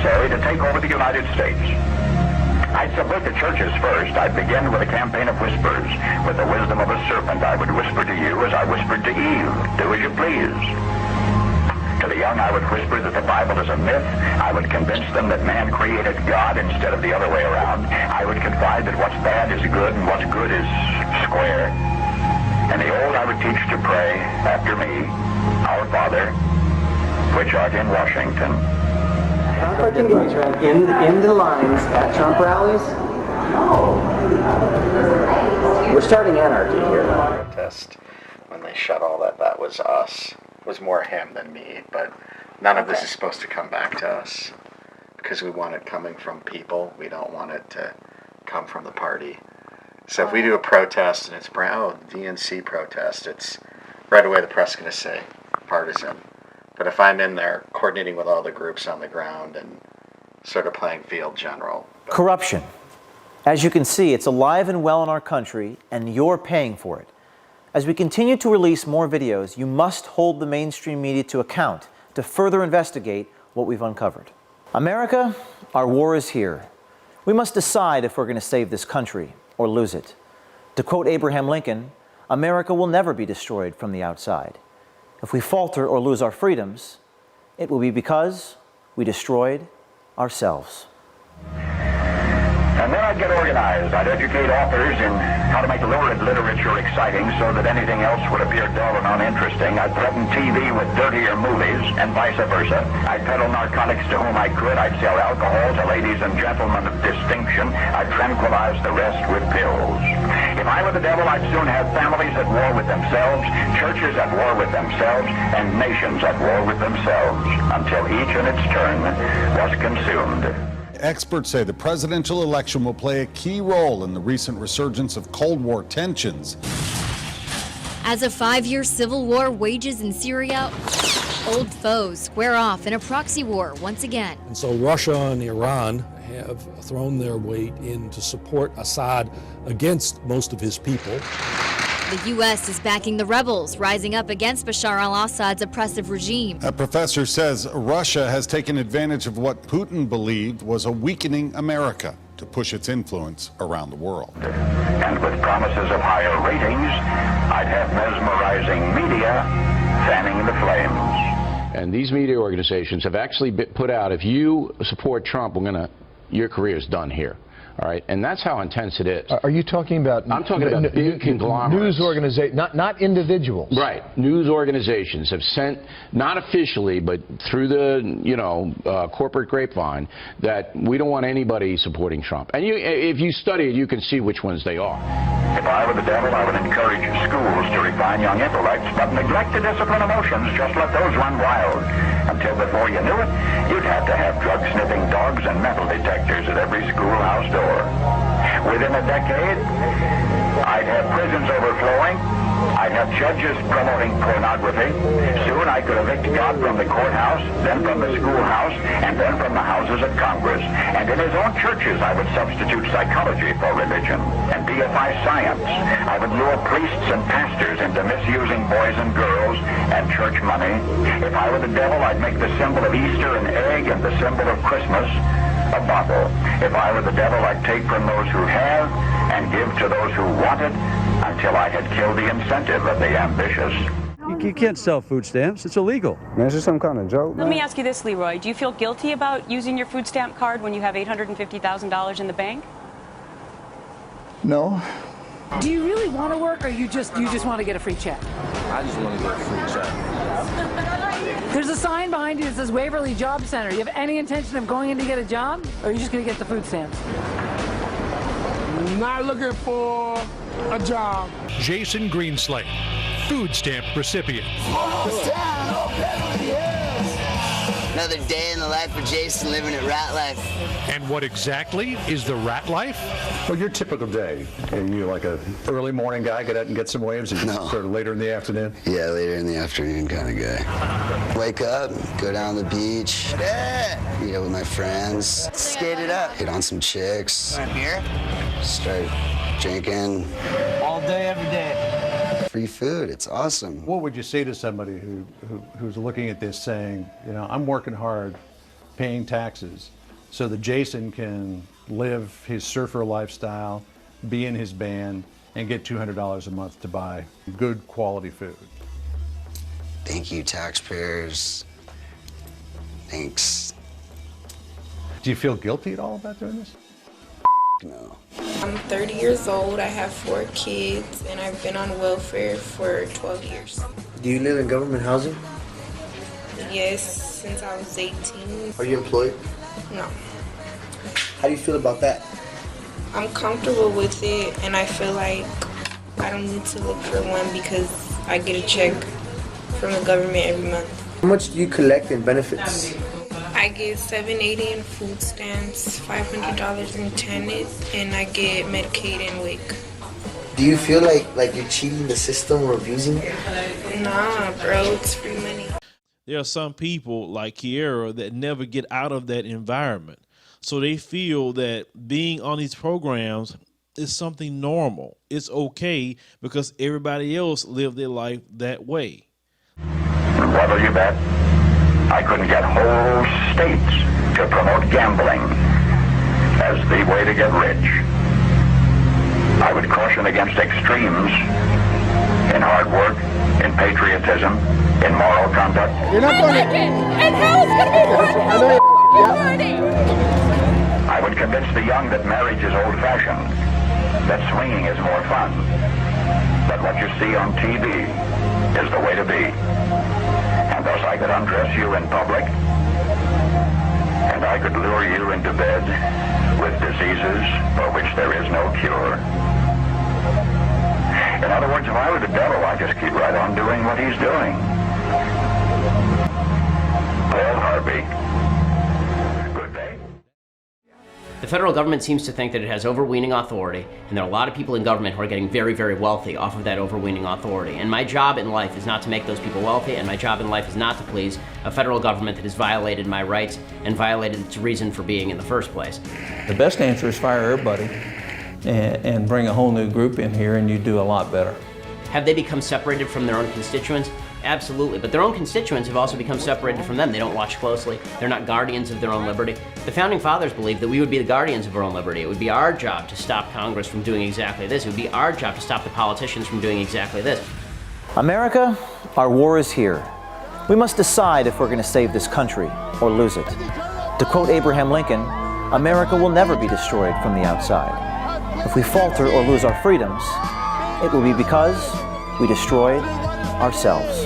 necessary to take over the United States. I'd subvert the churches first. I'd begin with a campaign of whispers. With the wisdom of a serpent, I would whisper to you as I whispered to Eve, do as you please. To the young, I would whisper that the Bible is a myth. I would convince them that man created God instead of the other way around. I would confide that what's bad is good and what's good is square. And the old, I would teach to pray after me, Our Father, which art in Washington. Conflict engagement in the lines at Trump rallies? No. We're starting anarchy here. Protest when they shut all that was us. It was more him than me, but none of this is supposed to come back to us because we want it coming from people. We don't want it to come from the party. So if we do a protest and it's DNC protest, it's right away the press is going to say partisan. But if I'm in there coordinating with all the groups on the ground and sort of playing field general. Corruption. As you can see, it's alive and well in our country, and you're paying for it. As we continue to release more videos, you must hold the mainstream media to account to further investigate what we've uncovered. America, our war is here. We must decide if we're going to save this country or lose it. To quote Abraham Lincoln, America will never be destroyed from the outside. If we falter or lose our freedoms, it will be because we destroyed ourselves. And then I'd get organized. I'd educate authors in how to make lurid literature exciting so that anything else would appear dull and uninteresting. I'd threaten TV with dirtier movies and vice versa. I'd peddle narcotics to whom I could. I'd sell alcohol to ladies and gentlemen of distinction. I'd tranquilize the rest with pills. If I were the devil, I'd soon have families at war with themselves, churches at war with themselves, and nations at war with themselves, until each in its turn was consumed. Experts say the presidential election will play a key role in the recent resurgence of Cold War tensions. As a 5-year civil war wages in Syria, old foes square off in a proxy war once again. And so Russia and Iran have thrown their weight in to support Assad against most of his people. The U.S. is backing the rebels, rising up against Bashar al-Assad's oppressive regime. A professor says Russia has taken advantage of what Putin believed was a weakening America to push its influence around the world. And with promises of higher ratings, I'd have mesmerizing media fanning the flames. And these media organizations have actually put out, if you support Trump, your career's done here. All right, and that's how intense it is. Are you talking about? I'm talking about big conglomerates. News organizations, not individuals. Right. News organizations have sent, not officially, but through the corporate grapevine, that we don't want anybody supporting Trump. And if you study it, you can see which ones they are. If I were the devil, I would encourage schools to refine young intellects, but neglect to discipline emotions. Just let those run wild. Until before you knew it, you'd have to have drug-sniffing dogs and metal detectors at every schoolhouse door. Within a decade, I'd have prisons overflowing. I'd have judges promoting pornography. Soon I could evict God from the courthouse, then from the schoolhouse, and then from the houses of Congress. And in his own churches, I would substitute psychology for religion and deify science. I would lure priests and pastors into misusing boys and girls and church money. If I were the devil, I'd make the symbol of Easter an egg and the symbol of Christmas a bottle. If I were the devil, I'd take from those who have and give to those who want it until I had killed the incentive of the ambitious. You can't sell food stamps. It's illegal. Man, it's just some kind of joke. Let me ask you this, Leroy. Do you feel guilty about using your food stamp card when you have $850,000 in the bank? No. Do you really want to work, or you just want to get a free check? I just want to get a free check. There's a sign behind you that says Waverly Job Center. You have any intention of going in to get a job, or are you just going to get the food stamps? Not looking for a job. Jason Greenslade, food stamp recipient. Another day in the life of Jason, living at Rat Life. And what exactly is the rat life? Well, your typical day. Are you like a early morning guy, get out and get some waves, or No. sort of later in the afternoon? Yeah, later in the afternoon kind of guy. Wake up, go down the beach, meet up with my friends, skate it up, hit on some chicks, beer, start drinking. All day, every day. Free food, it's awesome. What would you say to somebody who's looking at this saying, I'm working hard paying taxes so that Jason can live his surfer lifestyle, be in his band, and get $200 a month to buy good quality food. Thank you, taxpayers. Thanks. Do you feel guilty at all about doing this? No. I'm 30 years old, I have 4 kids, and I've been on welfare for 12 years. Do you live in government housing? Yes, since I was 18. Are you employed? No. How do you feel about that? I'm comfortable with it, and I feel like I don't need to look for one because I get a check from the government every month. How much do you collect in benefits? I get $780 in food stamps, $500 in TANF, and I get Medicaid and WIC. Do you feel like you're cheating the system or abusing it? Nah, bro, it's free money. There are some people like Kiera that never get out of that environment. So they feel that being on these programs is something normal. It's okay because everybody else lived their life that way. What'll you bet? I couldn't get whole states to promote gambling as the way to get rich. I would caution against extremes in hard work, in patriotism, in moral conduct. You're not going to... And hell's going to be I would convince the young that marriage is old-fashioned, that swinging is more fun, that what you see on TV is the way to be. And thus I could undress you in public, and I could lure you into bed with diseases for which there is no cure. In other words, if I were the devil, I'd just keep right on doing what he's doing. Paul Harvey. Good day. The federal government seems to think that it has overweening authority, and there are a lot of people in government who are getting very, very wealthy off of that overweening authority. And my job in life is not to make those people wealthy, and my job in life is not to please a federal government that has violated my rights and violated its reason for being in the first place. The best answer is fire everybody and bring a whole new group in here, and you do a lot better. Have they become separated from their own constituents? Absolutely, but their own constituents have also become separated from them. They don't watch closely. They're not guardians of their own liberty. The Founding Fathers believed that we would be the guardians of our own liberty. It would be our job to stop Congress from doing exactly this. It would be our job to stop the politicians from doing exactly this. America, our war is here. We must decide if we're going to save this country or lose it. To quote Abraham Lincoln, America will never be destroyed from the outside. If we falter or lose our freedoms, it will be because we destroyed ourselves.